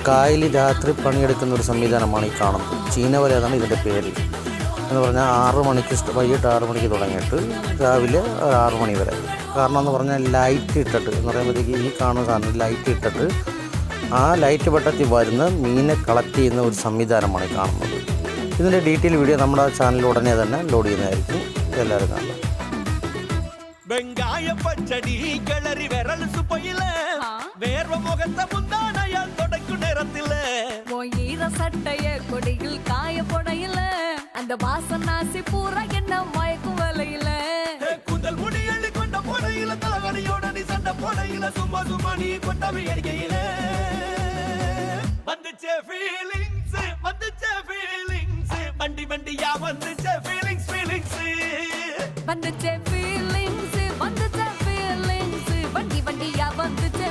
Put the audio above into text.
കായൽ രാത്രി പണിയെടുക്കുന്ന ഒരു സംവിധാനമാണ് ഈ കാണുന്നത്. ചീനവല എന്നാണ് ഇതിൻ്റെ പേര്. എന്ന് പറഞ്ഞാൽ 6 മണിക്ക് വൈകിട്ട് 6 മണിക്ക് തുടങ്ങിയിട്ട് രാവിലെ 6 മണി വരെ. കാരണം എന്ന് പറഞ്ഞാൽ ലൈറ്റ് ഇട്ടിട്ട് എന്ന് പറയുമ്പോഴത്തേക്ക് ഈ കാണുന്ന സാധനം ലൈറ്റ് ഇട്ടിട്ട് ആ ലൈറ്റ് വെട്ടത്തിൽ വരുന്ന മീനെ കളക്ട് ചെയ്യുന്ന ഒരു സംവിധാനമാണ് ഈ കാണുന്നത്. ഇതിൻ്റെ ഡീറ്റെയിൽ വീഡിയോ നമ്മുടെ ചാനലിൽ ഉടനെ തന്നെ ലോഡ് ചെയ്യുന്നതായിരിക്കും. എല്ലാവരും കാണാം. வெங்காய பச்சடி கிளறி விரல் சுப்பையில வேர்வ முகத்த முந்தானையால் தொடக்கும் நேரத்தில ஈர சட்டைய கொடியில் காய பொடையில அந்த வாசனாசி பூரா என்ன மயக்கும் வலையில குந்தல் முடி அள்ளி கொண்ட பொடையில தலகடியோட நீ சண்ட பொடையில சும்மா சும்மா நீ கொண்டவை அடிக்கையில வந்துச்சே ஃபீலிங்ஸ் வண்டி வண்டியா வந்துச்சே ஃபீலிங்ஸ் வந்துச்சே ஃபீலிங்ஸ் வண்டி வண்டியா வந்துச்சே